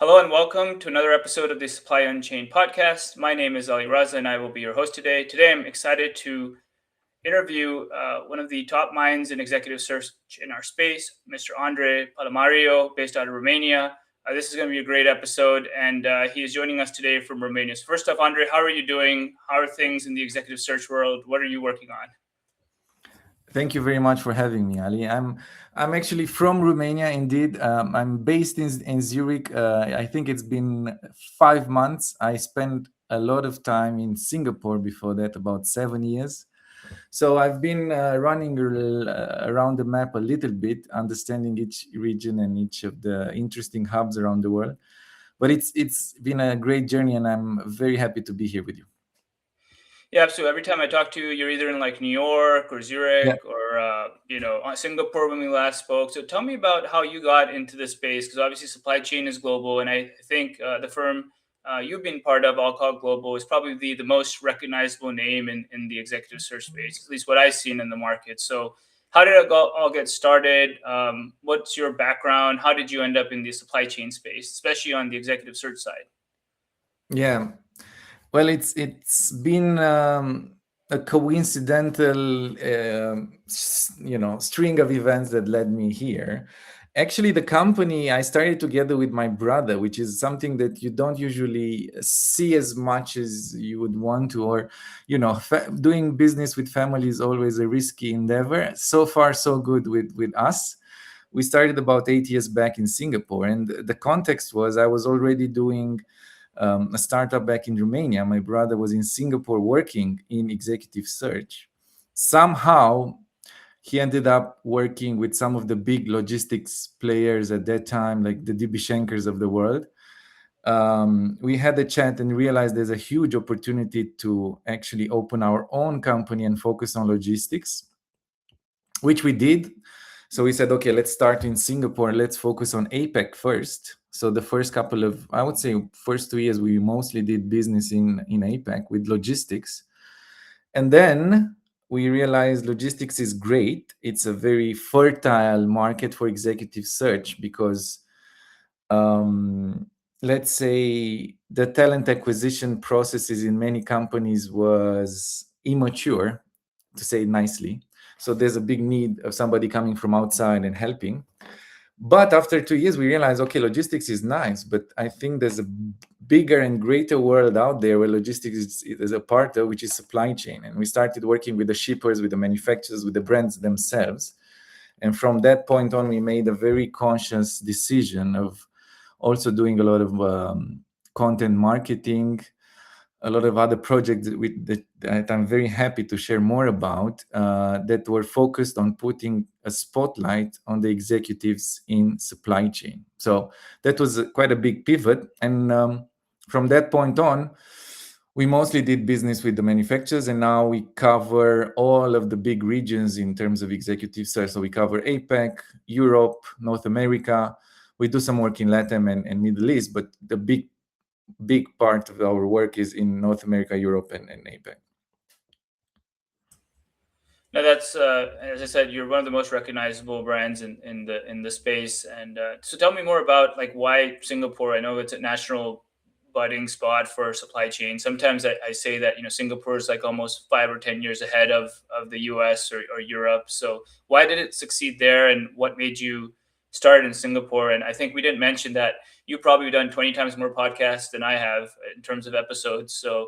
Hello and welcome to another episode of the Supply Unchained podcast. My name is Ali Raza and I will be your host today. Today I'm excited to interview one of the top minds in executive search in our space, Mr. Andrei Palamariu, based out of Romania. This is going to be a great episode, and he is joining us today from Romania. So first off, Andrei, how are you doing? How are things in the executive search world? What are you working on? Thank you very much for having me, Ali. I'm actually from Romania, indeed. I'm based in Zurich. I think it's been 5 months. I spent a lot of time in Singapore before that, about 7 years. So I've been running around the map a little bit, understanding each region and each of the interesting hubs around the world. But it's been a great journey, and I'm very happy to be here with you. Yeah, so every time I talk to you, you're either in like New York or Zurich or Singapore when we last spoke. So tell me about how you got into this space, because obviously supply chain is global, and I think the firm you've been part of, Alcott Global, is probably the most recognizable name in the executive search space, at least what I've seen in the market. So how did it all get started? What's your background? How did you end up in the supply chain space, especially on the executive search side? Yeah. Well, it's been a coincidental, string of events that led me here. Actually, the company I started together with my brother, which is something that you don't usually see as much as you would want to, or doing business with family is always a risky endeavor. So far, so good with us. We started about 8 years back in Singapore, and the context was I was already doing a startup back in Romania. My brother was in Singapore working in executive search. Somehow, he ended up working with some of the big logistics players at that time, like the DB Schenkers of the world. We had a chat and realized there's a huge opportunity to actually open our own company and focus on logistics, which we did. So we said, okay, let's start in Singapore. Let's focus on APAC first. So the first couple of, I would say, first 2 years, we mostly did business in APAC with logistics. And then we realized logistics is great. It's a very fertile market for executive search because, let's say, the talent acquisition processes in many companies was immature, to say it nicely. So there's a big need of somebody coming from outside and helping. But after 2 years, we realized, okay, logistics is nice, but I think there's a bigger and greater world out there where logistics is a part of, which is supply chain. And we started working with the shippers, with the manufacturers, with the brands themselves. And from that point on, we made a very conscious decision of also doing a lot of content marketing, a lot of other projects that I'm very happy to share more about that were focused on putting a spotlight on the executives in supply chain. So that was quite a big pivot. And from that point on, we mostly did business with the manufacturers, and now we cover all of the big regions in terms of executive search. So we cover APAC, Europe, North America. We do some work in Latin and Middle East, but the big part of our work is in North America, Europe, and APAC. Now that's as I said, you're one of the most recognizable brands in the space. And so tell me more about like why Singapore. I know it's a national budding spot for supply chain. Sometimes I say that Singapore is like almost 5 or 10 years ahead of the US or Europe. So why did it succeed there, and what made you start in Singapore? And I think we didn't mention that you've probably done 20 times more podcasts than I have in terms of episodes. So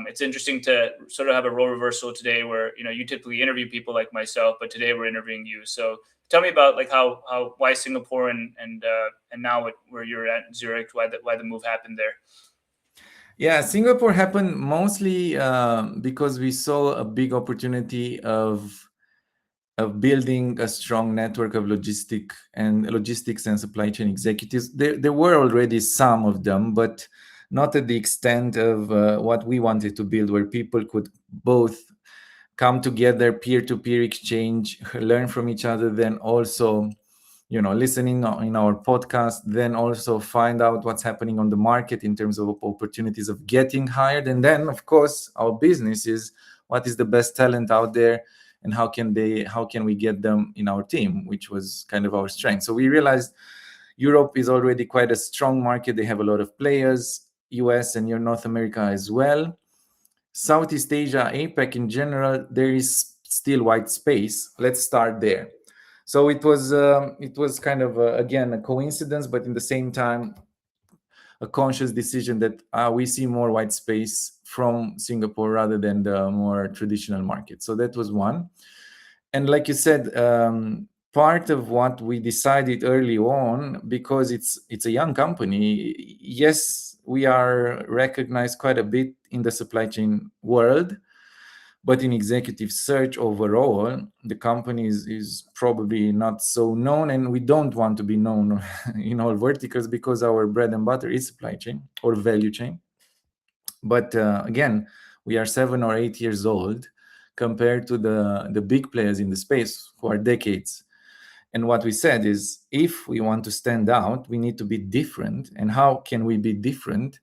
it's interesting to sort of have a role reversal today where you typically interview people like myself, but today we're interviewing you. So tell me about like how why Singapore and now where you're at in Zurich, why the move happened there. Yeah, Singapore happened mostly because we saw a big opportunity of building a strong network of logistics and supply chain executives. There were already some of them, but not at the extent of what we wanted to build, where people could both come together, peer-to-peer exchange, learn from each other, then also listening in our podcast, then also find out what's happening on the market in terms of opportunities of getting hired. And then, of course, our business is what is the best talent out there, and how can we get them in our team, which was kind of our strength. So we realized Europe is already quite a strong market. They have a lot of players, US and North America as well. Southeast Asia, APAC in general, there is still white space. Let's start there. So it was kind of again a coincidence, but in the same time a conscious decision that we see more white space from Singapore rather than the more traditional market. So that was one. And like you said, part of what we decided early on, because it's a young company, yes, we are recognized quite a bit in the supply chain world, but in executive search overall, the company is probably not so known, and we don't want to be known in all verticals because our bread and butter is supply chain or value chain. But again, we are 7 or 8 years old compared to the big players in the space who are decades. And what we said is, if we want to stand out, we need to be different. And how can we be different?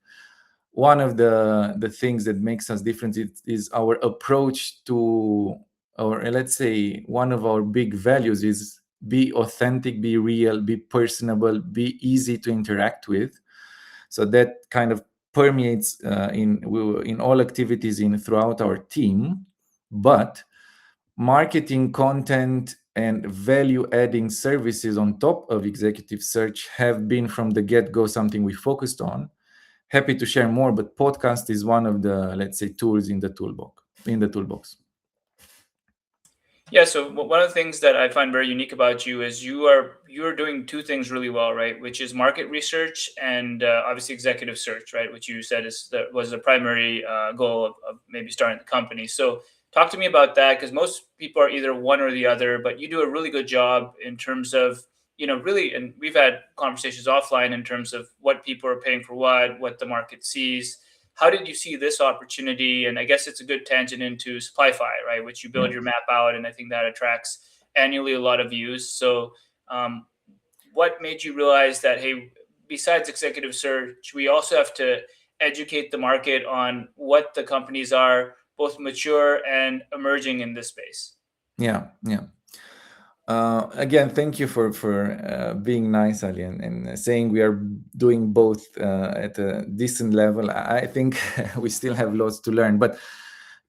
One of the things that makes us different is our approach to, or let's say one of our big values is be authentic, be real, be personable, be easy to interact with. So that kind of permeates in all activities throughout our team. But marketing content and value adding services on top of executive search have been from the get-go something we focused on. Happy to share more, but podcast is one of the, let's say, tools in the toolbox. Yeah, so one of the things that I find very unique about you is you are doing two things really well, right? Which is market research and obviously executive search, right? Which you said was the primary goal of maybe starting the company. So talk to me about that, because most people are either one or the other, but you do a really good job in terms of, really, and we've had conversations offline in terms of what people are paying for what the market sees. How did you see this opportunity? And I guess it's a good tangent into Supplify, right? Which you build your map out, and I think that attracts annually a lot of views. So, um, what made you realize that, hey, besides executive search, we also have to educate the market on what the companies are, both mature and emerging in this space? Yeah. Again, thank you for being nice, Ali, and saying we are doing both at a decent level. I think we still have lots to learn, but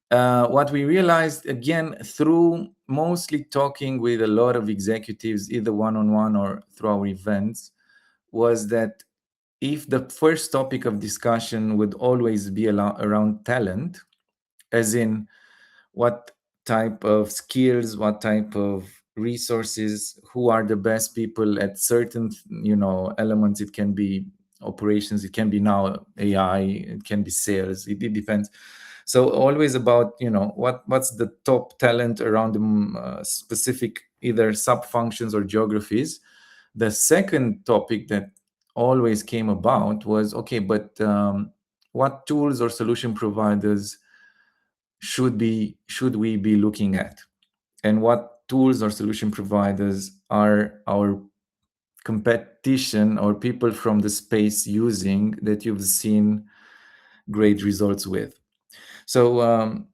what we realized, again, through mostly talking with a lot of executives, either one-on-one or through our events, was that if the first topic of discussion would always be around talent, as in what type of skills, what type of resources, who are the best people at certain elements. It can be operations, it can be now AI, it can be sales, it depends. So always about what's the top talent around the specific either sub functions or geographies. The second topic that always came about was, okay, but what tools or solution providers should we be looking at, and what tools or solution providers are our competition or people from the space using that you've seen great results with. So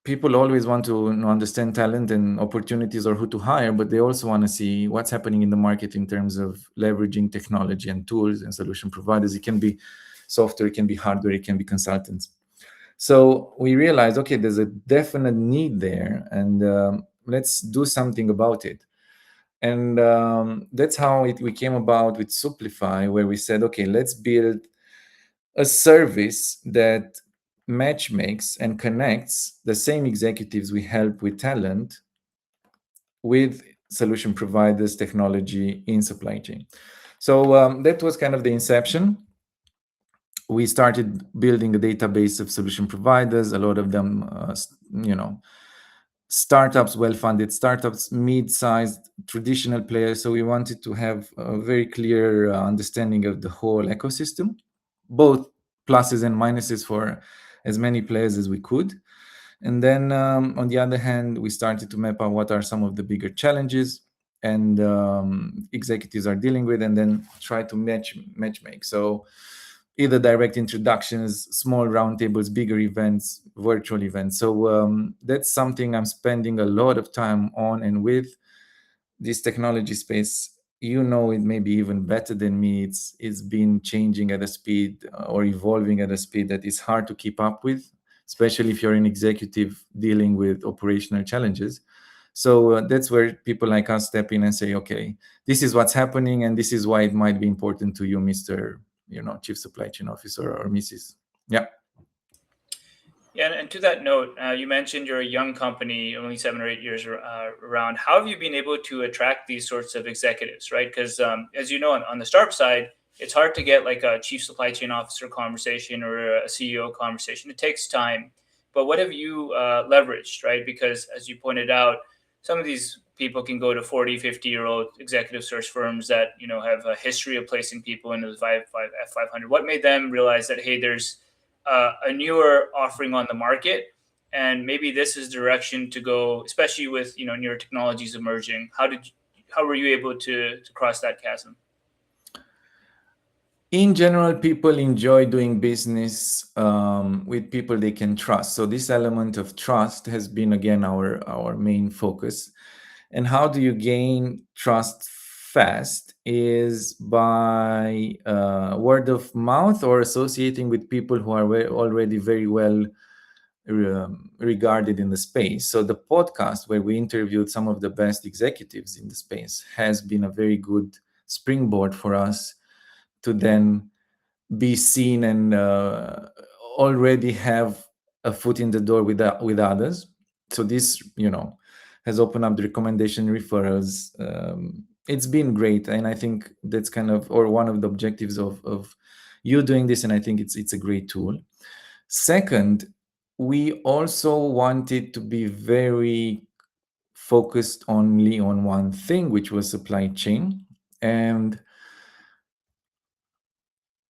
people always want to understand talent and opportunities or who to hire, but they also want to see what's happening in the market in terms of leveraging technology and tools and solution providers. It can be software, it can be hardware, it can be consultants. So we realized, okay, there's a definite need there, and let's do something about it. And that's how we came about with Supplify, where we said, okay, let's build a service that matchmakes and connects the same executives we help with talent with solution providers, technology in supply chain. So that was kind of the inception. We started building a database of solution providers, a lot of them, startups, well-funded startups, mid-sized, traditional players. So we wanted to have a very clear understanding of the whole ecosystem, both pluses and minuses for as many players as we could. And then on the other hand, we started to map out what are some of the bigger challenges and executives are dealing with, and then try to matchmake. So either direct introductions, small roundtables, bigger events, virtual events. So that's something I'm spending a lot of time on and with. This technology space you know it maybe even better than me. It's been changing at a speed or evolving at a speed that is hard to keep up with, especially if you're an executive dealing with operational challenges. So that's where people like us step in and say, okay, this is what's happening, and this is why it might be important to you, Mr. Chief Supply Chain Officer, or Mrs. Yeah. Yeah, and to that note, you mentioned you're a young company, only 7 or 8 years around. How have you been able to attract these sorts of executives, right? Because as you know, on the startup side, it's hard to get like a chief supply chain officer conversation or a CEO conversation. It takes time. But what have you leveraged, right? Because as you pointed out, some of these people can go to 40, 50-year-old executive search firms that, have a history of placing people into the F500. What made them realize that, hey, there's a newer offering on the market, and maybe this is direction to go, especially with newer technologies emerging? How were you able to cross that chasm? In general, people enjoy doing business with people they can trust. So this element of trust has been, again, our main focus. And how do you gain trust fast is by word of mouth or associating with people who are already very well regarded in the space. So the podcast where we interviewed some of the best executives in the space has been a very good springboard for us to then be seen and already have a foot in the door with others. So this, has opened up the recommendation referrals. It's been great, and I think that's kind of, or one of the objectives of you doing this, and I think it's a great tool. Second, we also wanted to be very focused only on one thing, which was supply chain. And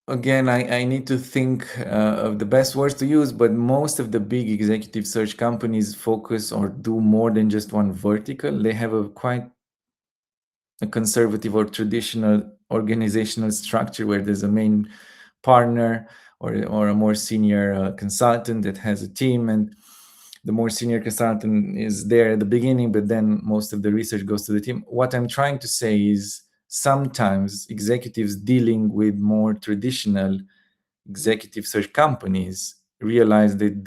again, I need to think of the best words to use, but most of the big executive search companies focus or do more than just one vertical. They have a quite a conservative or traditional organizational structure where there's a main partner or a more senior consultant that has a team, and the more senior consultant is there at the beginning, but then most of the research goes to the team. What I'm trying to say is sometimes executives dealing with more traditional executive search companies realize that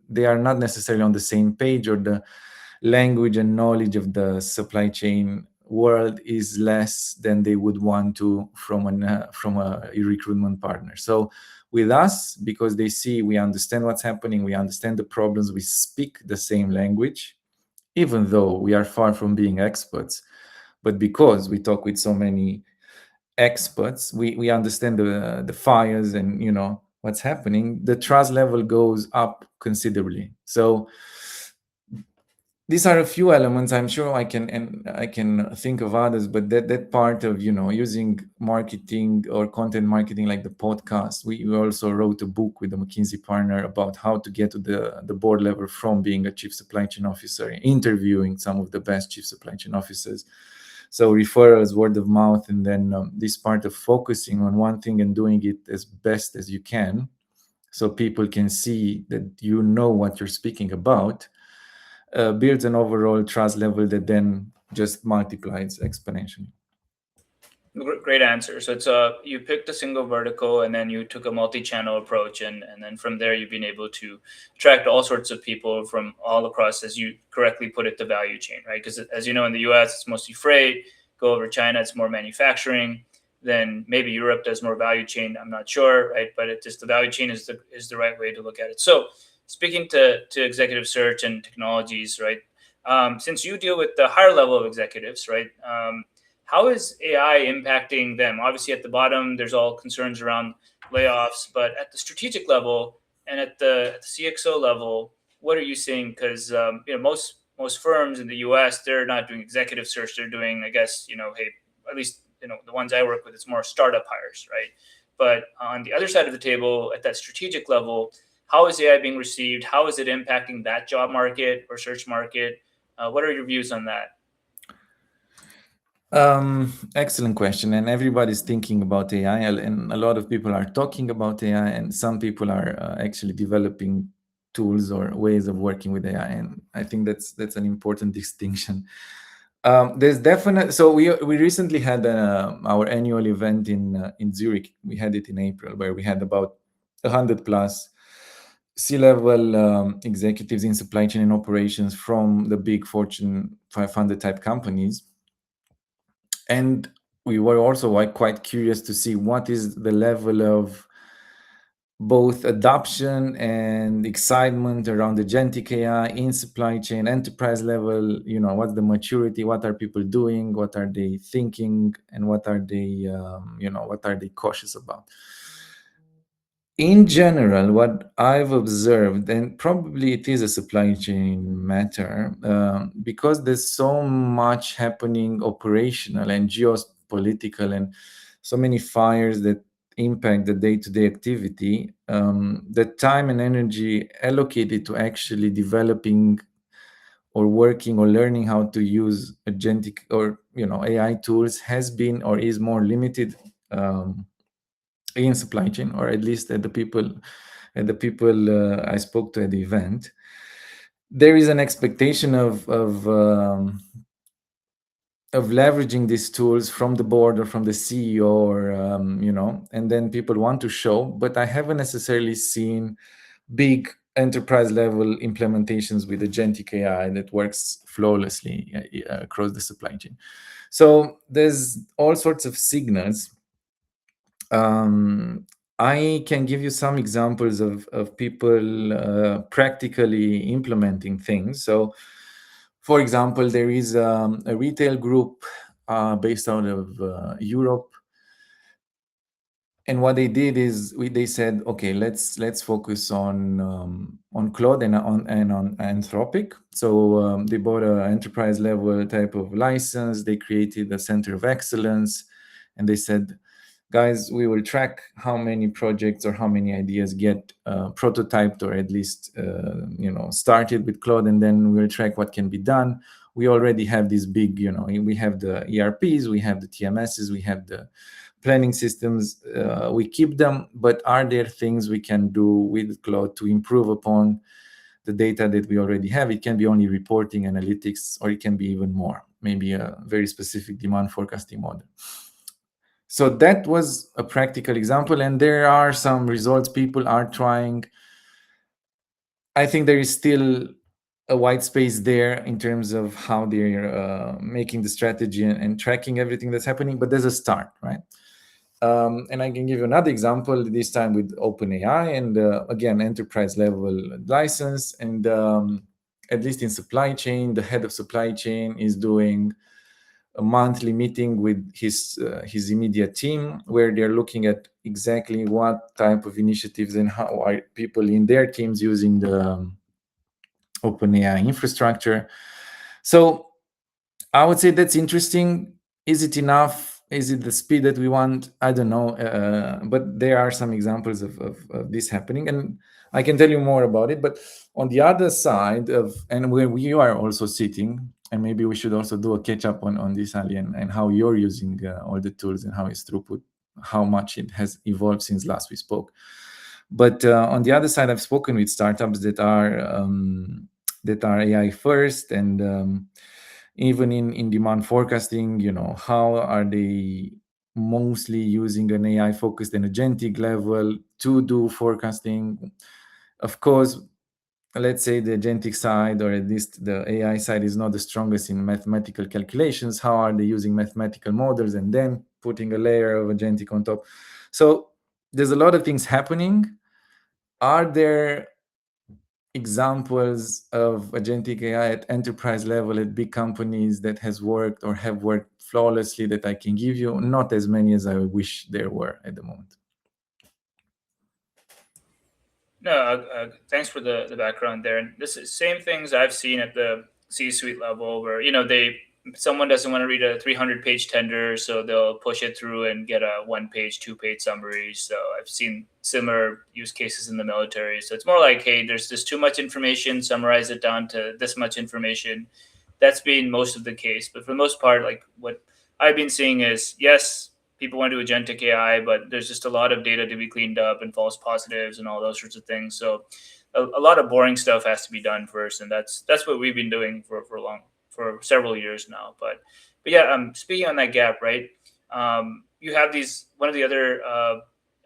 they are not necessarily on the same page, or the language and knowledge of the supply chain world is less than they would want to from a recruitment partner. So with us, because they see we understand what's happening, we understand the problems, we speak the same language, even though we are far from being experts, but because we talk with so many experts, we understand the fires and what's happening, the trust level goes up considerably. So these are a few elements. I'm sure I can think of others, but that part of using marketing or content marketing, like the podcast, we also wrote a book with a McKinsey partner about how to get to the board level from being a chief supply chain officer, interviewing some of the best chief supply chain officers. So referrals, word of mouth, and then this part of focusing on one thing and doing it as best as you can, so people can see that you know what you're speaking about, builds an overall trust level that then just multiplies exponentially. Great answer. So it's you picked a single vertical, and then you took a multi-channel approach, and then from there you've been able to attract all sorts of people from all across, as you correctly put it, the value chain, right? Because as you know, in the U.S. it's mostly freight. Go over China, it's more manufacturing. Then maybe Europe does more value chain. I'm not sure, right? But it just, the value chain is the right way to look at it. So speaking to executive search and technologies, right? Since you deal with the higher level of executives, right? How is AI impacting them? Obviously, at the bottom, there's all concerns around layoffs, but at the strategic level and at the CXO level, what are you seeing? Because most firms in the U.S., they're not doing executive search; they're doing, I guess, hey, at least the ones I work with, it's more startup hires, right? But on the other side of the table, at that strategic level, how is AI being received? How is it impacting that job market or search market? What are your views on that? Excellent question. And everybody's thinking about AI, and a lot of people are talking about AI, and some people are actually developing tools or ways of working with AI. And I think that's an important distinction. There's definite. So we recently had our annual event in Zurich. We had it in April, where we had about 100 plus C-level executives in supply chain and operations from the big Fortune 500 type companies, and we were also quite curious to see what is the level of both adoption and excitement around agentic AI in supply chain, enterprise level. What's the maturity? What are people doing? What are they thinking? And what are they cautious about? In general, what I've observed, and probably it is a supply chain matter, because there's so much happening operational and geopolitical, and so many fires that impact the day-to-day activity, the time and energy allocated to actually developing or working or learning how to use agentic or AI tools has been or is more limited in supply chain, or at least at the people I spoke to at the event. There is an expectation of leveraging these tools from the board or from the CEO, or and then people want to show, but I haven't necessarily seen big enterprise level implementations with agentic AI that works flawlessly across the supply chain. So there's all sorts of signals. I can give you some examples of people practically implementing things. So, for example, there is a retail group based out of Europe, and what they did is they said, okay, let's focus on Claude and on Anthropic. So they bought an enterprise level type of license. They created a center of excellence, and they said, guys, we will track how many projects or how many ideas get prototyped, or at least started with Claude, and then we'll track what can be done. We already have these big, we have the ERPs, we have the TMSs, we have the planning systems. We keep them, but are there things we can do with Claude to improve upon the data that we already have? It can be only reporting, analytics, or it can be even more, maybe a very specific demand forecasting model. So that was a practical example, and there are some results people are trying. I think there is still a white space there in terms of how they're making the strategy and tracking everything that's happening, but there's a start, right? And I can give you another example, this time with OpenAI, and again, enterprise level license. And at least in supply chain, the head of supply chain is doing a monthly meeting with his immediate team, where they're looking at exactly what type of initiatives and how are people in their teams using the OpenAI infrastructure. So I would say that's interesting. Is it enough? Is it the speed that we want? I don't know. But there are some examples of this happening, and I can tell you more about it. But on the other side of, and where we are also sitting, and maybe we should also do a catch up on this, Ali, and how you're using all the tools and how it's throughput, how much it has evolved since last we spoke. But on the other side, I've spoken with startups that are AI first, and even in demand forecasting, how are they mostly using an AI focused and agentic level to do forecasting? Of course, let's say the agentic side, or at least the AI side, is not the strongest in mathematical calculations. How are they using mathematical models and then putting a layer of agentic on top? So there's a lot of things happening. Are there examples of agentic AI at enterprise level at big companies that has worked or have worked flawlessly that I can give you? Not as many as I wish there were at the moment. No, thanks for the background there. And this is same things I've seen at the C-suite level, where someone doesn't want to read a 300-page tender, so they'll push it through and get a 1-page, 2-page summary. So I've seen similar use cases in the military. So it's more like, hey, there's just too much information, summarize it down to this much information. That's been most of the case. But for the most part, like what I've been seeing is, yes, people want to do agentic AI, but there's just a lot of data to be cleaned up and false positives and all those sorts of things. So a lot of boring stuff has to be done first, and that's what we've been doing for for several years now. But yeah, speaking on that gap, right? You have these. One of the other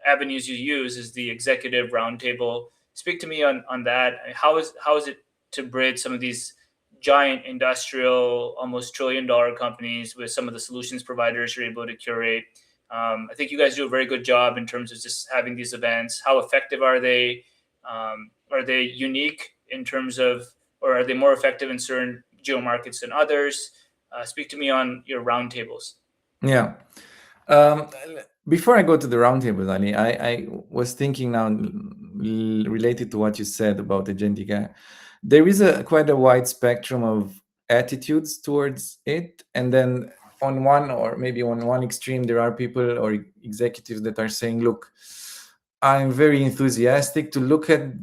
avenues you use is the executive roundtable. Speak to me on that. How is it to bridge some of these giant industrial, almost $1 trillion companies with some of the solutions providers you're able to curate? I think you guys do a very good job in terms of just having these events. How effective are they? Are they unique in terms of, or are they more effective in certain geo markets than others? Speak to me on your roundtables. Yeah. Um, Before I go to the roundtable, Ali, I was thinking now related to what you said about agentic AI. There is a quite a wide spectrum of attitudes towards it, and then on one or maybe on one extreme, there are people or executives that are saying, "Look, I'm very enthusiastic to look at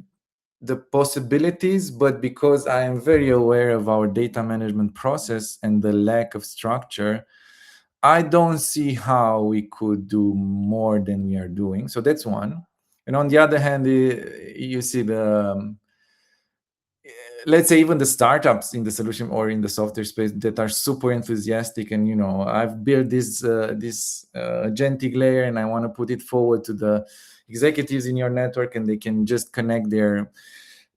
the possibilities, but because I am very aware of our data management process and the lack of structure, I don't see how we could do more than we are doing." So that's one. And on the other hand, you see let's say even the startups in the solution or in the software space that are super enthusiastic, and I've built this agentic layer and I want to put it forward to the executives in your network, and they can just connect their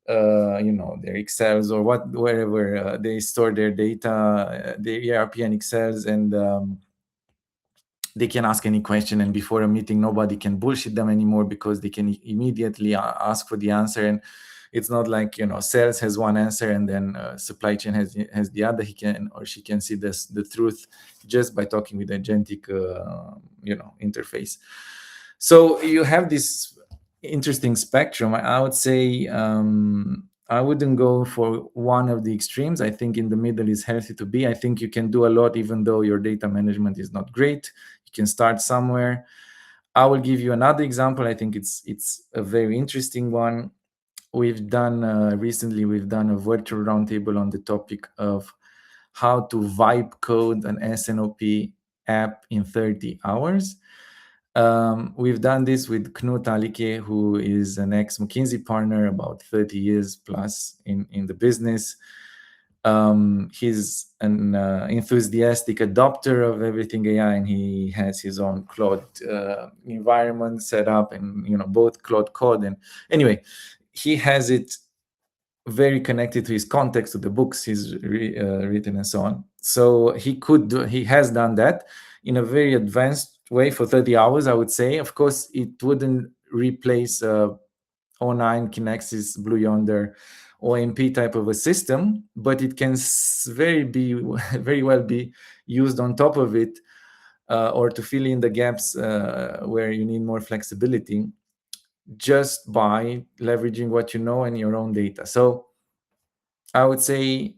their excels or wherever they store their data, their ERP and excels, and they can ask any question, and before a meeting nobody can bullshit them anymore because they can immediately ask for the answer. And it's not like sales has one answer and then supply chain has the other. He can or she can see the truth just by talking with agentic interface. So you have this interesting spectrum. I would say I wouldn't go for one of the extremes. I think in the middle is healthy to be. I think you can do a lot even though your data management is not great. You can start somewhere. I will give you another example. I think it's a very interesting one. We've done recently we've done a virtual roundtable on the topic of how to vibe code an SNOP app in 30 hours. We've done this with Knut Alike, who is an ex-McKinsey partner, about 30 years plus in the business. He's an enthusiastic adopter of everything AI, and he has his own Claude environment set up, and both Claude Code. And anyway, he has it very connected to his context, to the books he's written and so on. So he has done that in a very advanced way for 30 hours, I would say. Of course, it wouldn't replace O9, Kinexis, Blue Yonder, OMP type of a system, but it can very well be used on top of it, or to fill in the gaps where you need more flexibility, just by leveraging what you know and your own data. So I would say,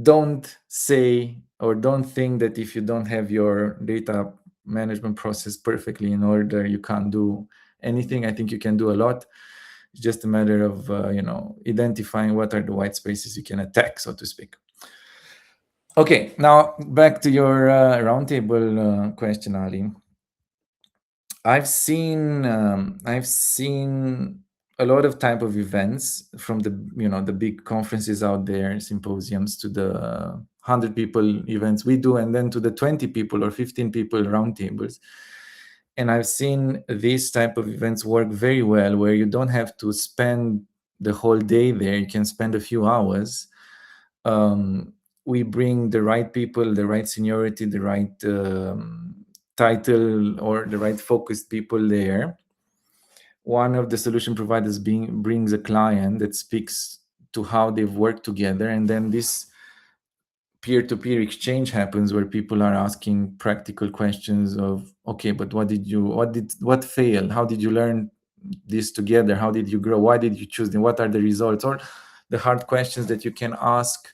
don't say or don't think that if you don't have your data management process perfectly in order, you can't do anything. I think you can do a lot. It's just a matter of identifying what are the white spaces you can attack, so to speak. Okay, now back to your roundtable question, Ali. I've seen a lot of type of events, from the big conferences out there, symposiums, to the 100 people events we do, and then to the 20 people or 15 people roundtables. And I've seen these type of events work very well, where you don't have to spend the whole day there. You can spend a few hours. We bring the right people, the right seniority, the right title, or the right focused people there. One of the solution providers brings a client that speaks to how they've worked together, and then this peer-to-peer exchange happens, where people are asking practical questions of, okay, but what failed? How did you learn this together? How did you grow? Why did you choose them? What are the results? Or the hard questions that you can ask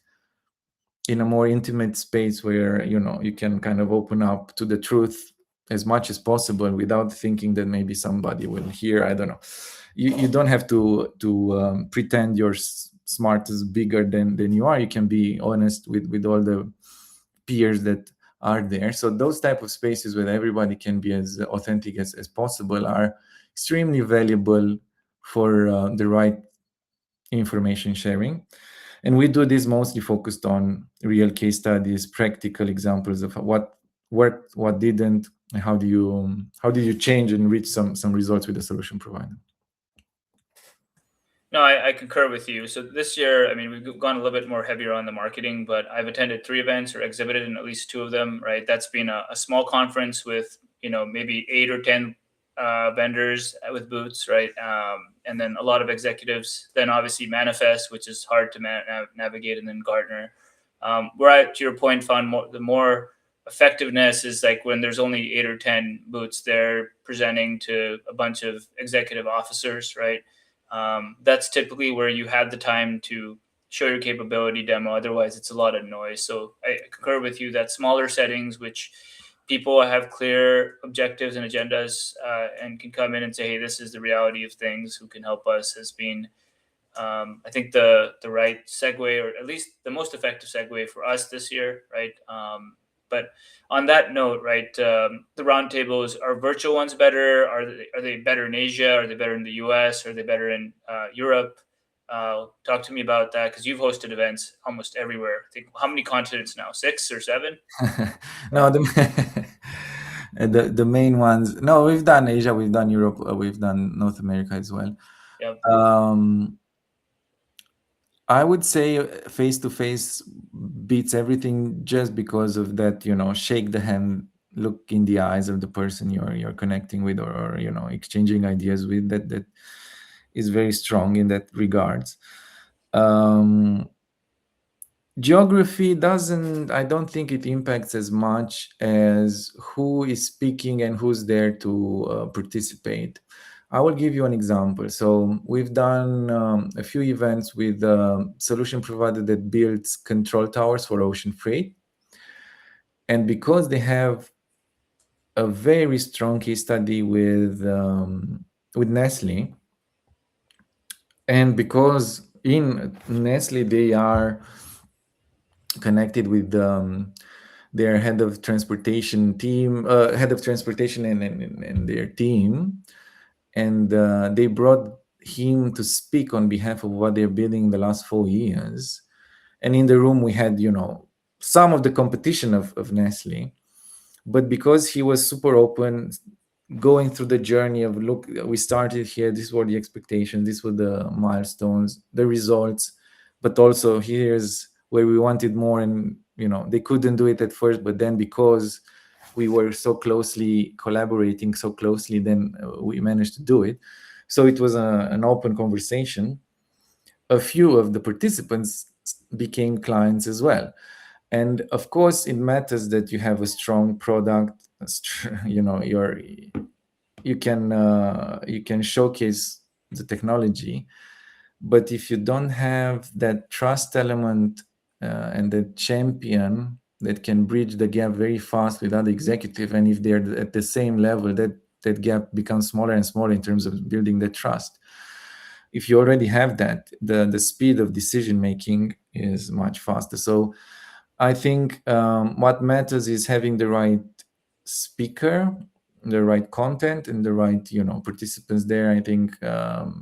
in a more intimate space, where you can kind of open up to the truth as much as possible without thinking that maybe somebody will hear. I don't know. You don't have to pretend you're smart, as bigger than you are. You can be honest with all the peers that are there. So those type of spaces where everybody can be as authentic as possible are extremely valuable for the right information sharing. And we do this mostly focused on real case studies, practical examples of what worked, what didn't, and how did you change and reach some results with the solution provider. No, I concur with you. So this year, I mean, we've gone a little bit more heavier on the marketing, but I've attended 3 events or exhibited in at least 2 of them, right? That's been a small conference with, maybe 8 or 10 vendors with booths, right? And then a lot of executives. Then obviously Manifest, which is hard to navigate, and then Gartner. Where I, to your point, found the more effectiveness is like when there's only 8 or 10 booths there presenting to a bunch of executive officers, right? That's typically where you have the time to show your capability demo. Otherwise, it's a lot of noise. So I concur with you that smaller settings, which people have clear objectives and agendas, and can come in and say, "Hey, this is the reality of things. Who can help us?" has been, I think, the right segue, or at least the most effective segue for us this year, right? But on that note, right, the roundtables, are virtual ones better? Are they better in Asia? Are they better in the U.S.? Are they better in Europe? Talk to me about that, because you've hosted events almost everywhere. I think, how many continents now? 6 or 7? No, the main ones. No, we've done Asia, we've done Europe, we've done North America as well. Yeah. I would say face to face beats everything, just because of that, shake the hand, look in the eyes of the person you're connecting with, or exchanging ideas with. That is very strong in that regards. Geography doesn't, I don't think it impacts as much as who is speaking and who's there to participate. I will give you an example. So we've done a few events with a solution provider that builds control towers for ocean freight. And because they have a very strong case study with Nestle, and because in Nestle they are connected with their head of transportation and their team, and they brought him to speak on behalf of what they're building in the last 4 years. And in the room we had some of the competition of Nestle, but because he was super open, going through the journey of, look, we started here, this were the expectations, these were the milestones, the results, but also here's where we wanted more. And they couldn't do it at first, but then because we were so closely collaborating so closely, then we managed to do it. So it was an open conversation. A few of the participants became clients as well. And of course it matters that you have a strong product, you can showcase the technology. But if you don't have that trust element, and the champion that can bridge the gap very fast with other executive, and if they're at the same level, that gap becomes smaller and smaller in terms of building the trust. If you already have that, the speed of decision making is much faster. So I think what matters is having the right speaker, the right content, and the right participants there. I think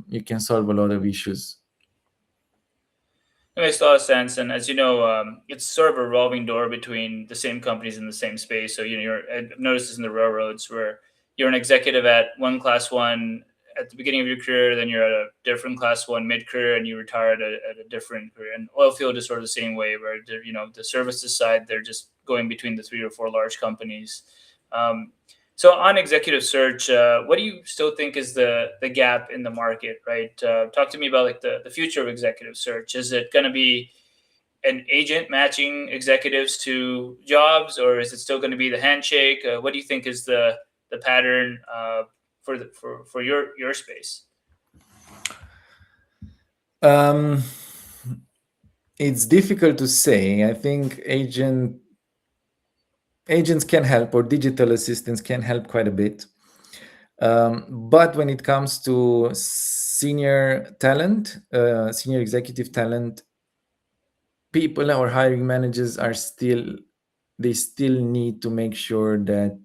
you can solve a lot of issues. It makes a lot of sense, and as you know, it's sort of a revolving door between the same companies in the same space. So I've noticed this in the railroads, where you're an executive at one class one at the beginning of your career, then you're at a different class one mid career, and you retire at a different career. And oil field is sort of the same way, where the services side, they're just going between the 3 or 4 large companies. Um, so on executive search, what do you still think is the gap in the market, right? Talk to me about like the future of executive search. Is it going to be an agent matching executives to jobs, or is it still going to be the handshake? What do you think is the pattern for your space? It's difficult to say. I think agents can help, or digital assistants can help quite a bit. But when it comes to senior talent, senior executive talent, people or hiring managers they still need to make sure that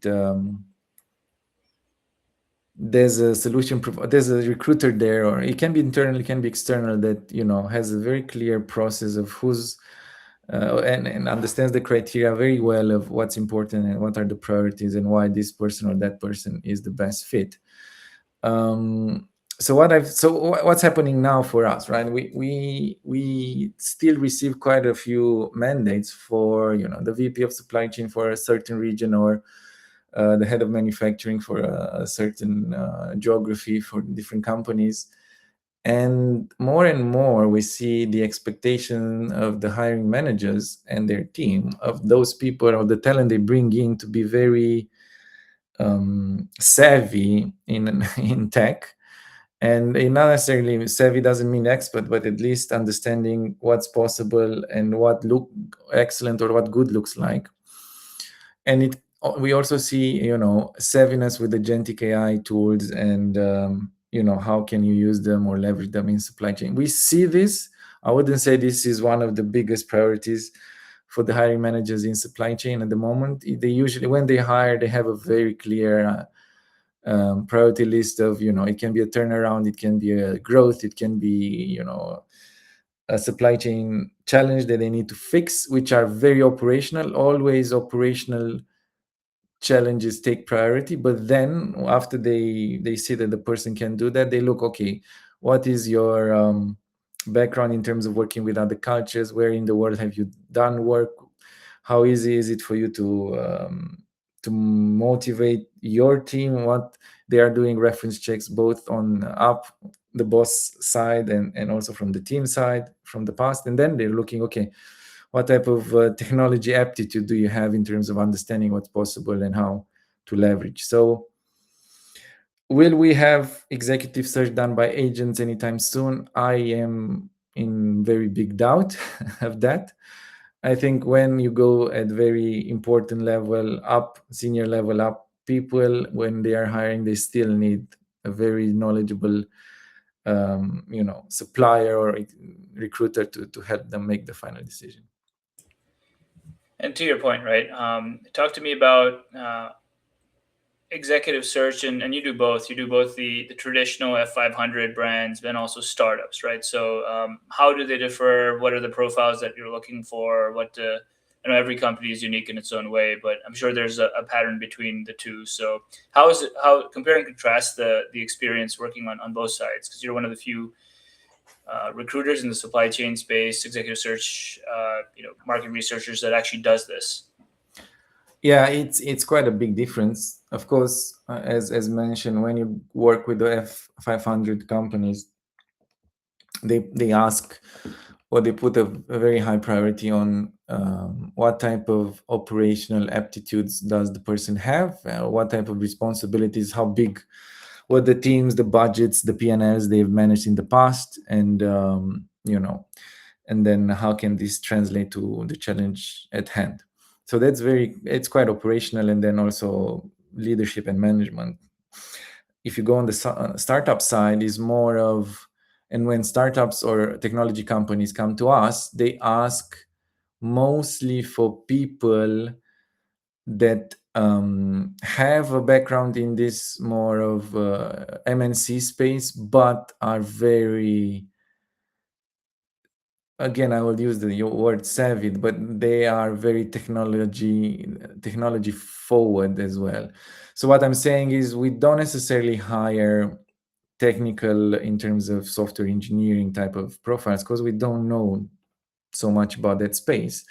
there's a there's a recruiter there, or it can be internal, it can be external, that has a very clear process of who's and understands the criteria very well of what's important and what are the priorities and why this person or that person is the best fit. um, what's happening now for us, right? We still receive quite a few mandates for the VP of supply chain for a certain region, or the head of manufacturing for a certain geography for different companies. And more we see the expectation of the hiring managers and their team, of those people or the talent they bring in, to be very savvy in in tech. And not necessarily savvy doesn't mean expert, but at least understanding what's possible and what look excellent or what good looks like. And we also see savviness with agentic AI tools, and how can you use them or leverage them in supply chain. We see this. I wouldn't say this is one of the biggest priorities for the hiring managers in supply chain at the moment. They usually, when they hire, they have a very clear priority list of, it can be a turnaround, it can be a growth, it can be a supply chain challenge that they need to fix, which are very operational. Always operational challenges take priority. But then after they see that the person can do that, they look, okay, what is your background in terms of working with other cultures? Where in the world have you done work? How easy is it for you to motivate your team? What they are doing, reference checks both on up the boss side and also from the team side from the past. And then they're looking, okay, what type of technology aptitude do you have in terms of understanding what's possible and how to leverage? So will we have executive search done by agents anytime soon? I am in very big doubt of that. I think when you go at very important level up, senior level up, people, when they are hiring, they still need a very knowledgeable supplier or recruiter to help them make the final decision. And to your point, right? Talk to me about executive search, and you do both. You do both the traditional F500 brands, then also startups, right? So how do they differ? What are the profiles that you're looking for? I know every company is unique in its own way, but I'm sure there's a pattern between the two. So how compare and contrast the experience working on both sides? Because you're one of the few recruiters in the supply chain space, executive search, market researchers that actually does this. Yeah, it's quite a big difference. Of course, as mentioned, when you work with the F500 companies, they ask, or they put a very high priority on what type of operational aptitudes does the person have, what type of responsibilities, how big, what the teams, the budgets, the P&Ls they've managed in the past, and and then how can this translate to the challenge at hand. So it's quite operational, and then also leadership and management. If you go on the startup side, is more of, and when startups or technology companies come to us, they ask mostly for people that have a background in this more of MNC space, but are very, again, I will use the word savvy, but they are very technology forward as well. So what I'm saying is, we don't necessarily hire technical in terms of software engineering type of profiles, because we don't know so much about that space.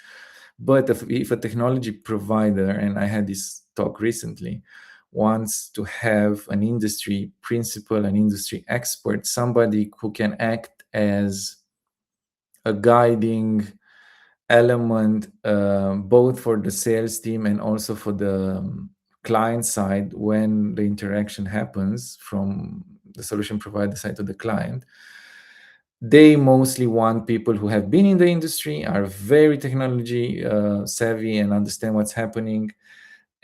But if a technology provider, and I had this talk recently, wants to have an industry principal, an industry expert, somebody who can act as a guiding element, both for the sales team and also for the client side, when the interaction happens from the solution provider side to the client, they mostly want people who have been in the industry, are very technology savvy, and understand what's happening,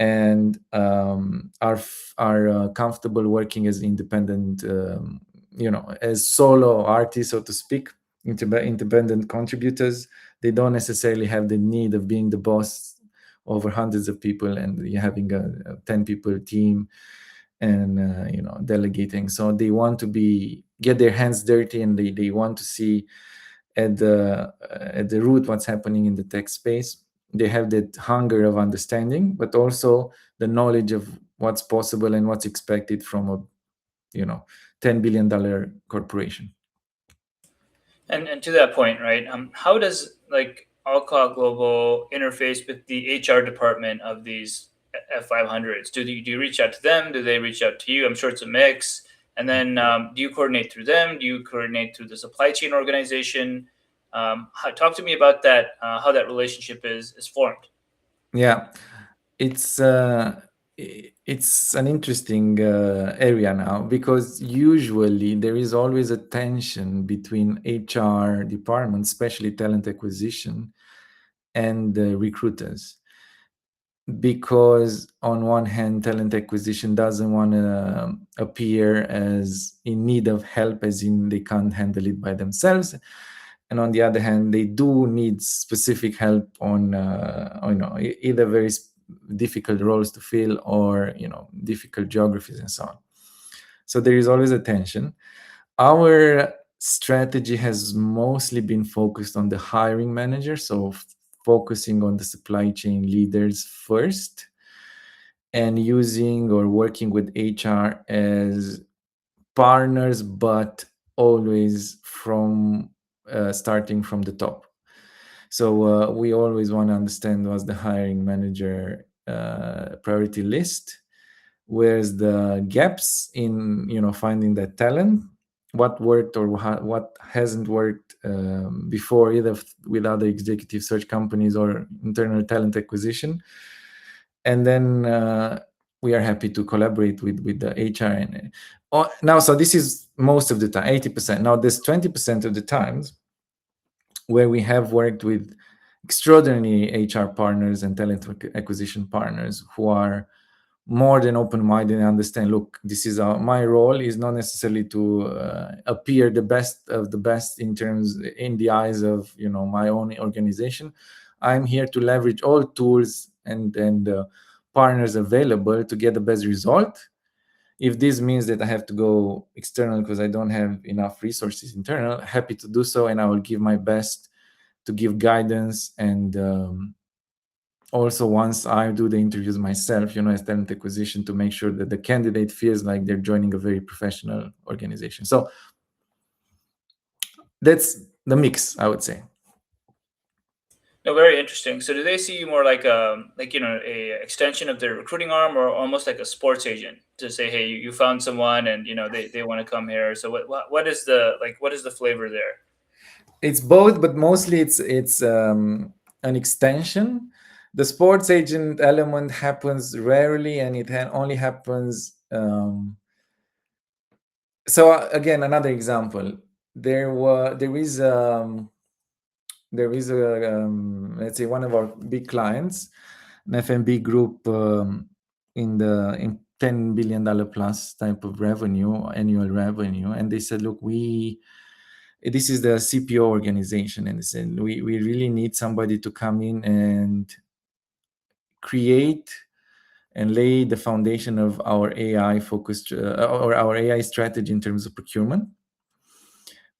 and are comfortable working as independent, as solo artists, so to speak, independent contributors. They don't necessarily have the need of being the boss over hundreds of people and having a 10 people team and delegating. So they want to get their hands dirty, and they want to see at the root what's happening in the tech space. They have that hunger of understanding, but also the knowledge of what's possible and what's expected from a $10 billion corporation. And to that point, right? How does like Alcott Global interface with the HR department of these F500s? Do you reach out to them? Do they reach out to you? I'm sure it's a mix. And then do you coordinate through them? Do you coordinate through the supply chain organization? Talk to me about that. How that relationship is formed. Yeah, it's an interesting area now, because usually there is always a tension between HR departments, especially talent acquisition, and recruiters, because on one hand talent acquisition doesn't want to appear as in need of help, as in they can't handle it by themselves, and on the other hand they do need specific help on either very difficult roles to fill, or difficult geographies and so on. So there is always a tension. Our strategy has mostly been focused on the hiring manager, so focusing on the supply chain leaders first, and using or working with HR as partners, but always from starting from the top. So we always want to understand what's the hiring manager priority list, where's the gaps in finding that talent, what worked or what hasn't worked before, either with other executive search companies or internal talent acquisition. And then we are happy to collaborate with the HR. And now, so this is most of the time, 80%. Now there's 20% of the times where we have worked with extraordinary HR partners and talent acquisition partners who are more than open-minded and understand, look, this is my role is not necessarily to appear the best of the best in the eyes of my own organization. I'm here to leverage all tools and partners available to get the best result. If this means that I have to go external because I don't have enough resources internal, happy to do so, and I will give my best to give guidance. And also, once I do the interviews myself, as talent acquisition, to make sure that the candidate feels like they're joining a very professional organization. So that's the mix, I would say. No, very interesting. So do they see you more like a extension of their recruiting arm, or almost like a sports agent to say, hey, you found someone and they want to come here. So what is the flavor there? It's both, but mostly it's an extension. The sports agent element happens rarely, and it only happens. So again, another example. There is let's say one of our big clients, an FMB group, in $10 billion plus type of annual revenue, and they said, look, this is the CPO organization, and they said we really need somebody to come in and create and lay the foundation of our AI focused or our AI strategy in terms of procurement.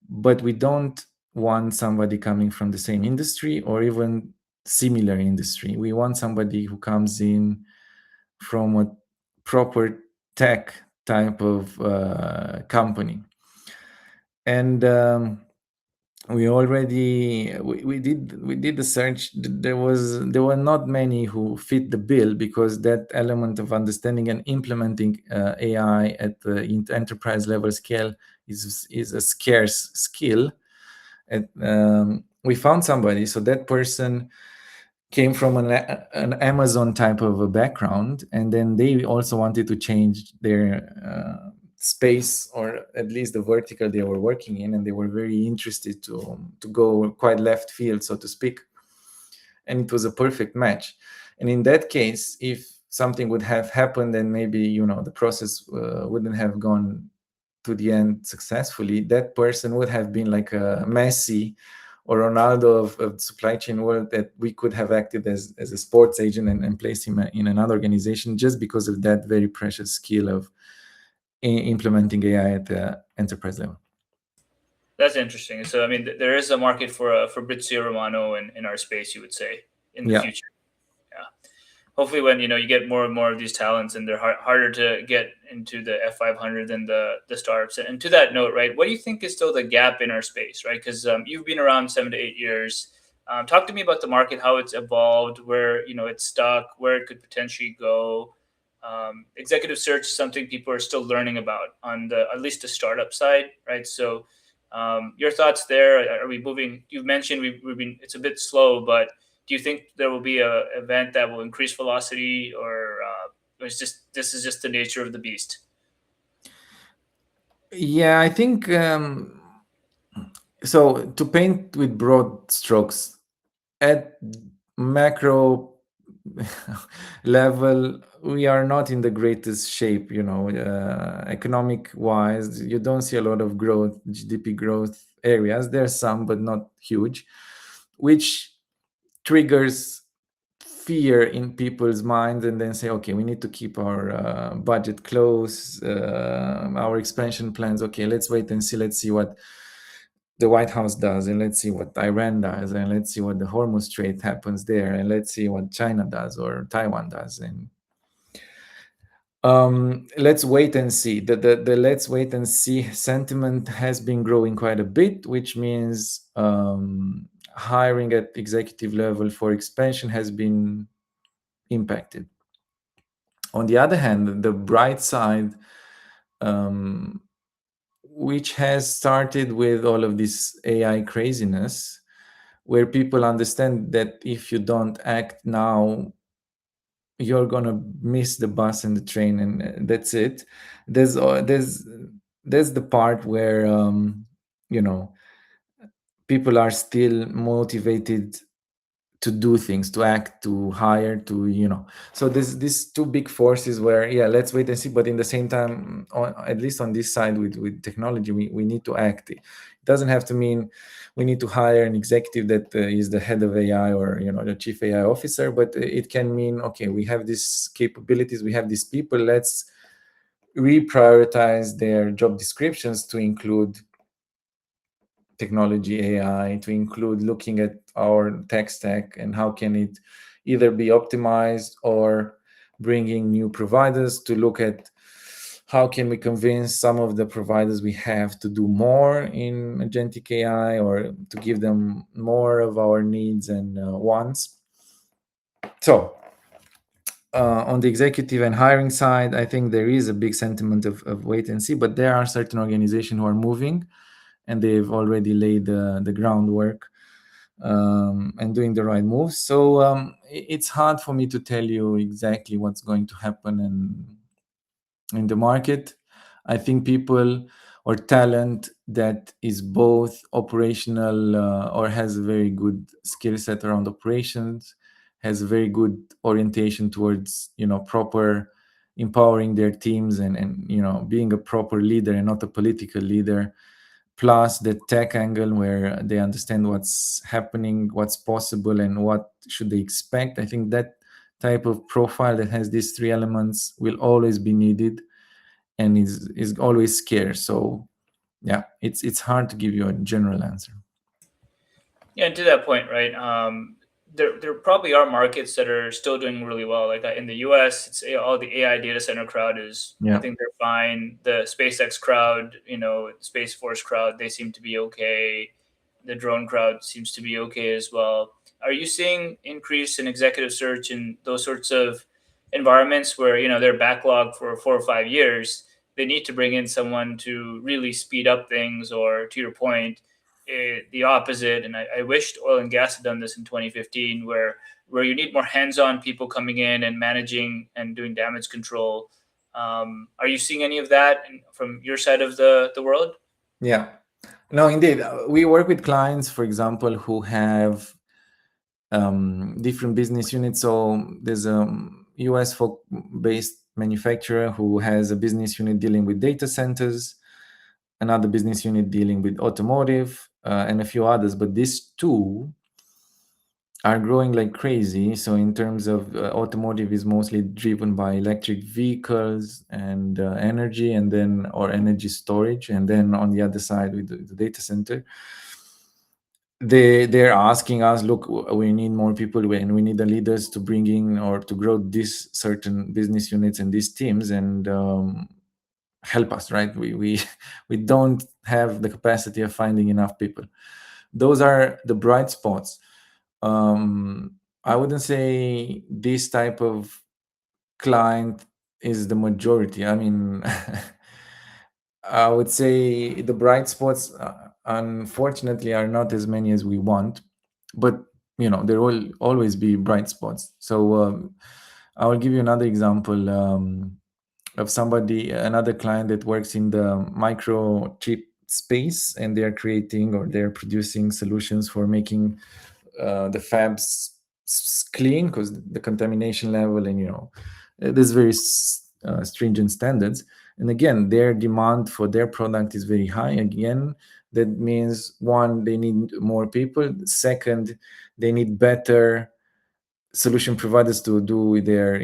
But we don't want somebody coming from the same industry or even similar industry. We want somebody who comes in from a proper tech type of company. And we did the search. There were not many who fit the bill, because that element of understanding and implementing AI at the enterprise level scale is a scarce skill. And we found somebody. So that person came from an Amazon type of a background, and then they also wanted to change their space, or at least the vertical they were working in, and they were very interested to go quite left field, so to speak. And it was a perfect match. And in that case, if something would have happened, and maybe the process wouldn't have gone to the end successfully, that person would have been like a Messi or Ronaldo of the supply chain world, that we could have acted as a sports agent and placed him in another organization just because of that very precious skill of implementing AI at the enterprise level. That's interesting. So, I mean, there is a market for Fabrizio Romano in our space, you would say, in the Yeah. future. Yeah. Hopefully, when you get more and more of these talents, and they're harder to get into the F500 than the startups. And to that note, right, what do you think is still the gap in our space, right? Because you've been around 7 to 8 years. Talk to me about the market, how it's evolved, where it's stuck, where it could potentially go. Executive search is something people are still learning about on the at least the startup side, right? So, your thoughts there? Are we moving? You've mentioned we've been. It's a bit slow, but do you think there will be a event that will increase velocity, or this is just the nature of the beast? Yeah, I think so. To paint with broad strokes, at macro level, we are not in the greatest shape. Economic wise, you don't see a lot of growth, GDP growth areas. There's some, but not huge, which triggers fear in people's minds, and then say, okay, we need to keep our budget close, our expansion plans. Okay, let's wait and see. Let's see what the White House does, and let's see what Iran does, and let's see what the Hormuz Strait happens there, and let's see what China does or Taiwan does. And let's wait and see. The let's wait and see sentiment has been growing quite a bit, which means hiring at executive level for expansion has been impacted. On the other hand, the bright side, which has started with all of this AI craziness, where people understand that if you don't act now, you're gonna miss the bus and the train, and that's it. There's the part where you know people are still motivated to do things, to act, to hire, so there's these two big forces where, yeah, let's wait and see, but in the same time, at least on this side with technology, we need to act. It doesn't have to mean we need to hire an executive that is the head of AI or the chief AI officer, but it can mean, okay, we have these capabilities, we have these people, let's reprioritize their job descriptions to include technology, AI, to include looking at our tech stack and how can it either be optimized, or bringing new providers to look at how can we convince some of the providers we have to do more in agentic AI, or to give them more of our needs and wants. So on the executive and hiring side, I think there is a big sentiment of wait and see, but there are certain organizations who are moving, and they've already laid the groundwork and doing the right moves. So it's hard for me to tell you exactly what's going to happen in the market. I think people or talent that is both operational or has a very good skill set around operations, has a very good orientation towards proper empowering their teams, and being a proper leader and not a political leader, plus the tech angle where they understand what's happening, what's possible, and what should they expect. I think that type of profile that has these three elements will always be needed, and is always scarce. So yeah, it's hard to give you a general answer. Yeah, and to that point, right? There probably are markets that are still doing really well. Like in the U.S., it's all the AI data center crowd is. I Yeah. think they're fine. The SpaceX crowd, Space Force crowd, they seem to be okay. The drone crowd seems to be okay as well. Are you seeing increase in executive search in those sorts of environments where they're backlogged for 4 or 5 years? They need to bring in someone to really speed up things, or to your point, the opposite. And I wished oil and gas had done this in 2015, where you need more hands-on people coming in and managing and doing damage control. Are you seeing any of that from your side of the world? Yeah. No, indeed. We work with clients, for example, who have different business units. So there's a US based manufacturer who has a business unit dealing with data centers, another business unit dealing with automotive, and a few others, but these two are growing like crazy. So in terms of automotive is mostly driven by electric vehicles and energy, and then or energy storage, and then on the other side with the data center, they're asking us, look, we need more people and we need the leaders to bring in or to grow these certain business units and these teams, and help us, right? We we don't have the capacity of finding enough people. Those are the bright spots. I wouldn't say this type of client is the majority. I mean, I would say the bright spots, unfortunately, are not as many as we want, but there will always be bright spots. So I will give you another example of another client that works in the microchip space, and they are creating or they're producing solutions for making the fabs clean, because the contamination level and there's very stringent standards. And again, their demand for their product is very high. Again, that means, one, they need more people. Second, they need better solution providers to do with their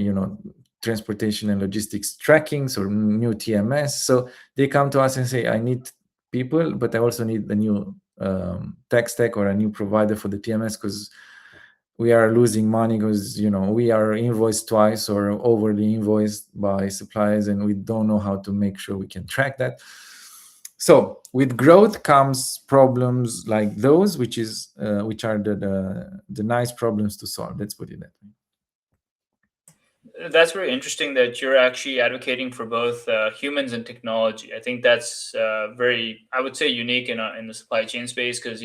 transportation and logistics trackings or new TMS. So they come to us and say, I need people, but I also need a new tech stack or a new provider for the TMS, because we are losing money, because we are invoiced twice or overly invoiced by suppliers, and we don't know how to make sure we can track that. So with growth comes problems like those, which are the nice problems to solve. Let's put it that way. That's very interesting that you're actually advocating for both humans and technology. I think that's very, I would say, unique in the supply chain space, because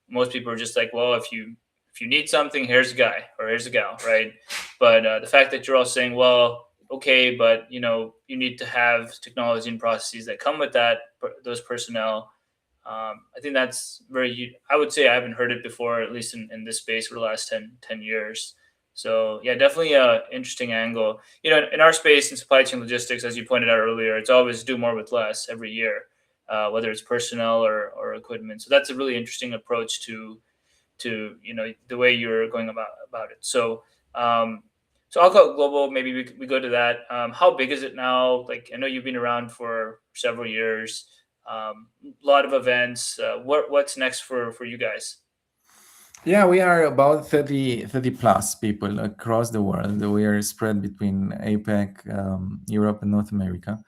most people are just like, well, if you need something, here's a guy or here's a gal, right? But the fact that you're all saying, well, okay, but you need to have technology and processes that come with those personnel. I think that's very. I would say I haven't heard it before, at least in this space for the last 10 years. So yeah, definitely a interesting angle. In our space in supply chain logistics, as you pointed out earlier, it's always do more with less every year, whether it's personnel or equipment. So that's a really interesting approach to the way you're going about it. So Alcott Global, maybe we go to that. How big is it now? Like, I know you've been around for several years. A lot of events. What's next for you guys? Yeah, we are about 30 plus people across the world. We are spread between APAC, Europe, and North America.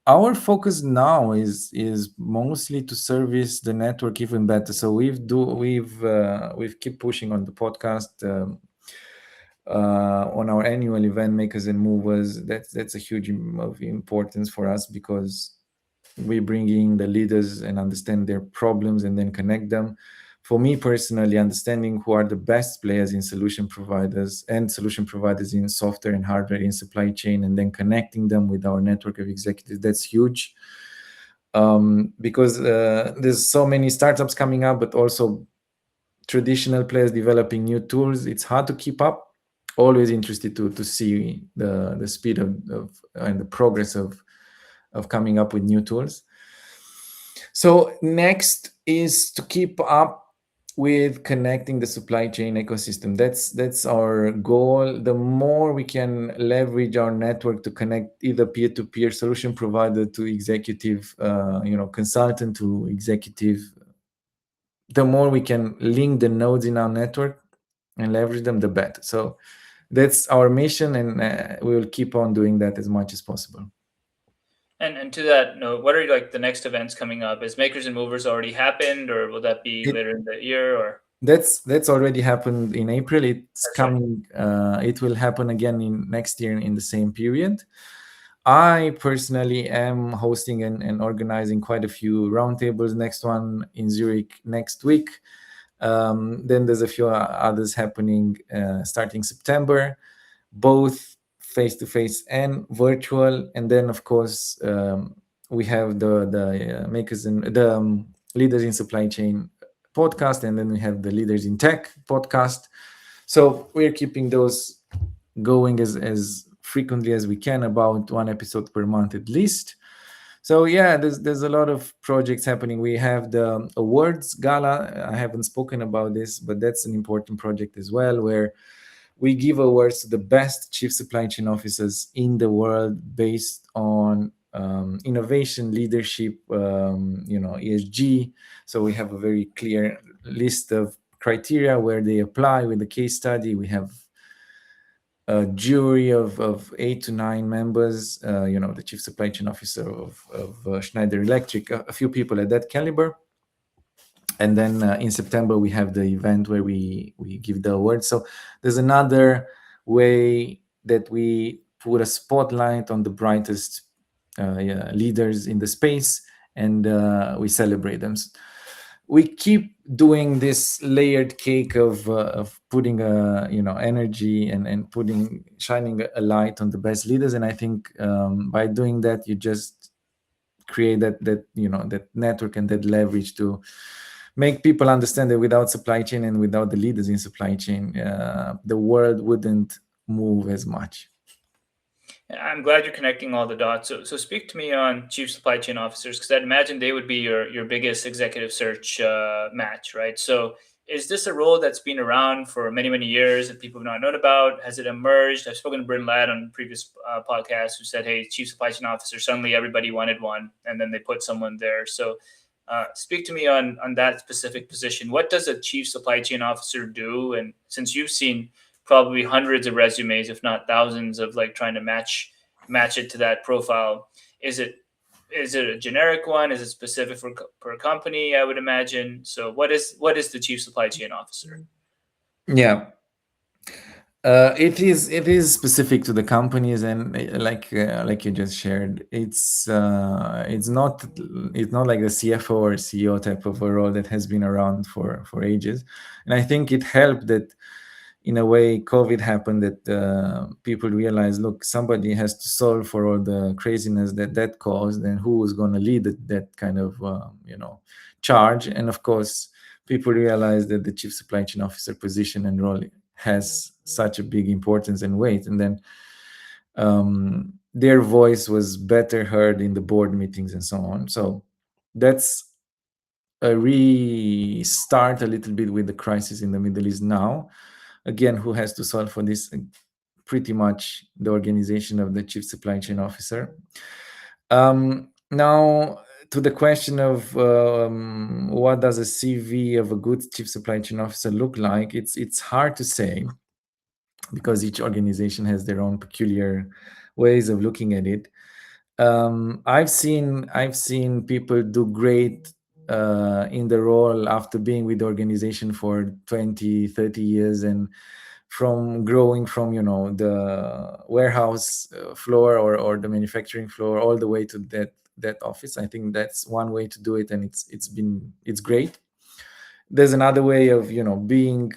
Our focus now is mostly to service the network even better. So we've keep pushing on the podcast, on our annual event, Makers and Movers. That's a huge of importance for us, because we bring in the leaders and understand their problems and then connect them. For me personally, understanding who are the best players in solution providers in software and hardware in supply chain, and then connecting them with our network of executives, that's huge. Because there's so many startups coming up, but also traditional players developing new tools. It's hard to keep up. Always interested to see the speed of and the progress of coming up with new tools. So next is to keep up with connecting the supply chain ecosystem. That's our goal. The more we can leverage our network to connect either peer-to-peer solution provider to executive, consultant to executive, the more we can link the nodes in our network and leverage them, the better. So that's our mission, and we will keep on doing that as much as possible. And to that note, what are like the next events coming up? Is Makers and Movers already happened, or will that be later in the year? Or that's already happened in April. It's that's coming. It will happen again in next year in the same period. I personally am hosting and organizing quite a few roundtables. Next one in Zurich next week. Then there's a few others happening starting September, both face-to-face and virtual. And then, of course, we have the makers and the leaders in supply chain podcast, and then we have the leaders in tech podcast. So we're keeping those going as frequently as we can, about one episode per month at least. So yeah, there's a lot of projects happening. We have the awards gala. I haven't spoken about this, but that's an important project as well, where we give awards to the best chief supply chain officers in the world based on innovation, leadership, ESG. So we have a very clear list of criteria where they apply with the case study. We have a jury of 8 to 9 members, the chief supply chain officer of Schneider Electric, a few people at that caliber. And then in September, we have the event where we give the awards. So there's another way that we put a spotlight on the brightest leaders in the space, and we celebrate them. We keep doing this layered cake of putting energy and putting shining a light on the best leaders. And I think by doing that, you just create that network and that leverage to make people understand that without supply chain and without the leaders in supply chain, the world wouldn't move as much. I'm glad you're connecting all the dots. So speak to me on chief supply chain officers, because I'd imagine they would be your biggest executive search match, right? So is this a role that's been around for many, many years that people have not known about? Has it emerged? I've spoken to Bryn Ladd on previous podcasts who said, hey, chief supply chain officer, suddenly everybody wanted one, and then they put someone there. So speak to me on that specific position. What does a chief supply chain officer do? And since you've seen probably hundreds of resumes, if not thousands, of like trying to match it to that profile, is it a generic one? Is it specific for per company? I would imagine. So what is the chief supply chain officer? Yeah, it is specific to the companies, and like you just shared, it's not like the CFO or CEO type of a role that has been around for ages. And I think it helped that in a way COVID happened, that people realized, look, somebody has to solve for all the craziness that caused, and who is going to lead that kind of charge. And of course, people realized that the chief supply chain officer position and role has such a big importance and weight. And then their voice was better heard in the board meetings and so on. So that's a restart a little bit with the crisis in the Middle East now. Again, who has to solve for this? Pretty much the organization of the chief supply chain officer. Now, to the question of what does a CV of a good chief supply chain officer look like, it's hard to say, because each organization has their own peculiar ways of looking at it. I've seen people do great in the role after being with the organization for 20, 30 years, and from growing from the warehouse floor or the manufacturing floor all the way to that office. I think that's one way to do it, and it's great. There's another way of being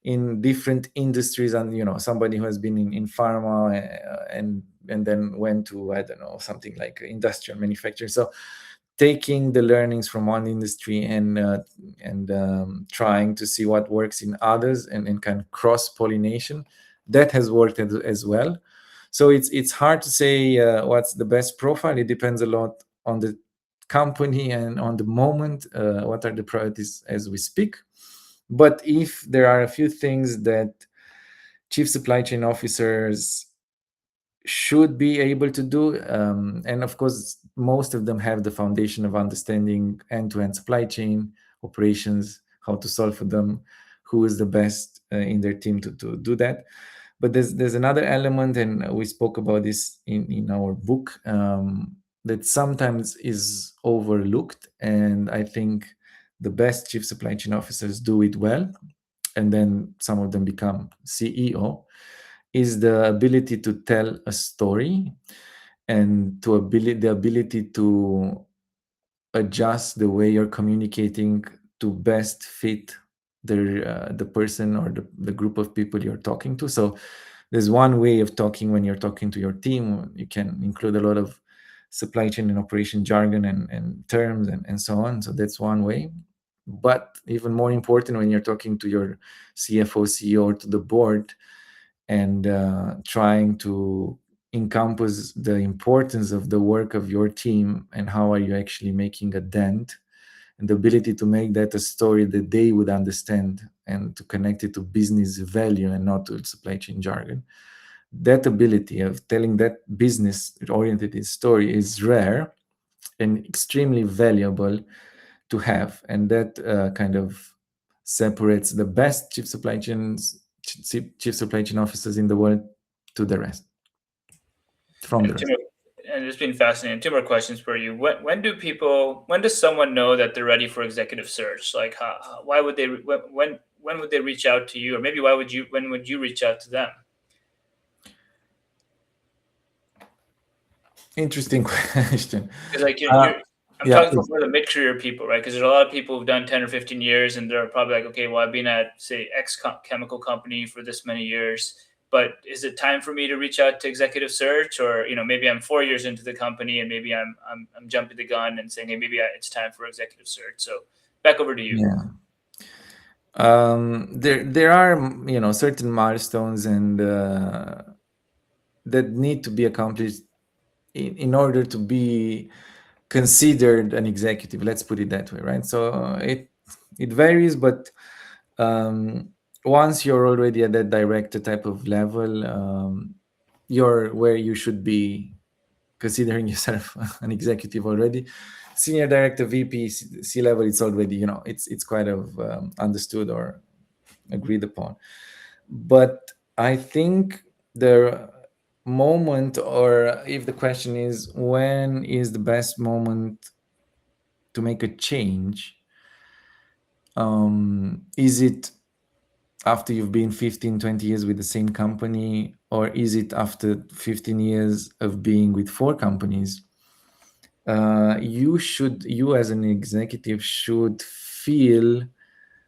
in different industries, and somebody who has been in pharma and then went to, I don't know, something like industrial manufacturing. So taking the learnings from one industry and trying to see what works in others, and kind of cross pollination, that has worked as well. So it's hard to say what's the best profile. It depends a lot on the company and on the moment, what are the priorities as we speak. But if there are a few things that chief supply chain officers should be able to do, and of course most of them have the foundation of understanding end-to-end supply chain operations, how to solve for them, who is the best in their team to do that. But there's another element, and we spoke about this in our book, that sometimes is overlooked, and I think the best chief supply chain officers do it well, and then some of them become CEO, is the ability to tell a story, and the ability to adjust the way you're communicating to best fit the person or the group of people you're talking to. So there's one way of talking when you're talking to your team. You can include a lot of supply chain and operation jargon and terms and so on. So that's one way. But even more important, when you're talking to your CFO, CEO, or to the board, and trying to encompass the importance of the work of your team and how are you actually making a dent, and the ability to make that a story that they would understand and to connect it to business value and not to supply chain jargon. That ability of telling that business oriented story is rare and extremely valuable to have, and that kind of separates the best chief supply chain officers in the world to the rest, from the And rest. and it's been fascinating. Two more questions for you. When does someone know that they're ready for executive search? Like, why would they, when would they reach out to you? Or maybe when would you reach out to them? Interesting question. Because like Uh, I'm yeah, talking please. about the mid-career people, right? Because there's a lot of people who've done 10 or 15 years, and they're probably like, okay, well, I've been at say X chemical company for this many years, but is it time for me to reach out to executive search, or maybe I'm 4 years into the company, and maybe I'm jumping the gun and saying, hey, maybe it's time for executive search. So back over to you. Yeah. There are certain milestones and that need to be accomplished in order to be considered an executive. Let's put it that way, right? So it varies, but um, once you're already at that director type of level, you're where you should be considering yourself an executive already. Senior director, VP, C level, it's already it's quite of understood or agreed upon. But I think the moment, or if the question is when is the best moment to make a change, is it after you've been 15, 20 years with the same company, or is it after 15 years of being with 4 companies? You as an executive should feel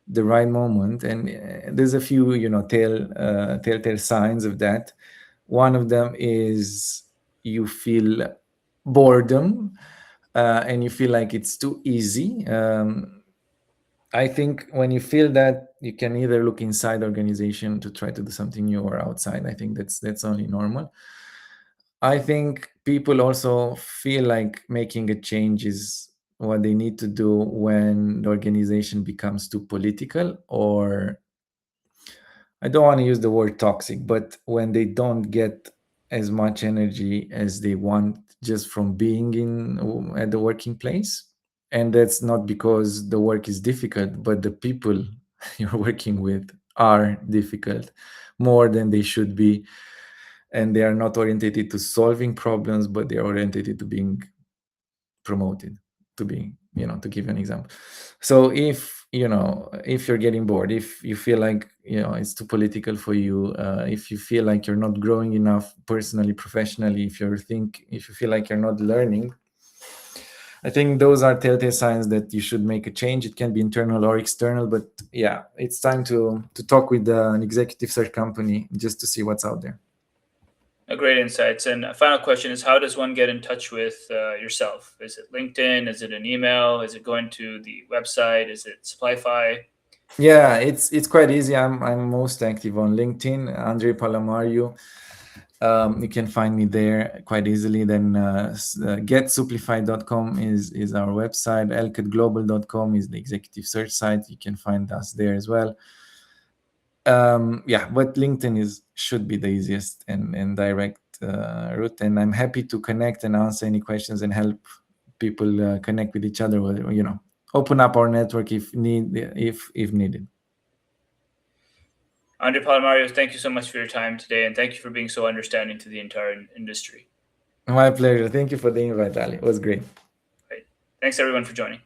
the right moment, and there's a few telltale signs of that. One of them is you feel boredom, and you feel like it's too easy. I think when you feel that, you can either look inside the organization to try to do something new, or outside. I think that's only normal. I think people also feel like making a change is what they need to do when the organization becomes too political, or I don't want to use the word toxic, but when they don't get as much energy as they want just from being in at the working place. And that's not because the work is difficult, but the people you're working with are difficult more than they should be, and they are not oriented to solving problems, but they are oriented to being promoted, to be, to give you an example. So if you're getting bored, if you feel like it's too political for you, if you feel like you're not growing enough personally, professionally, if you feel like you're not learning, I think those are telltale signs that you should make a change. It can be internal or external, but yeah, it's time to talk with an executive search company just to see what's out there. Great insights. And a final question is, how does one get in touch with yourself? Is it LinkedIn? Is it an email? Is it going to the website? Is it Supplify? Yeah, it's quite easy. I'm most active on LinkedIn, Andrei Palamariu. You can find me there quite easily. Then getsupplify.com is our website. alcottglobal.com is the executive search site. You can find us there as well. Yeah, but LinkedIn should be the easiest and direct route. And I'm happy to connect and answer any questions and help people connect with each other. Open up our network if needed. Andrei Palamariu, thank you so much for your time today, and thank you for being so understanding to the entire industry. My pleasure. Thank you for the invite, Ali. It was great. Right. Thanks everyone for joining.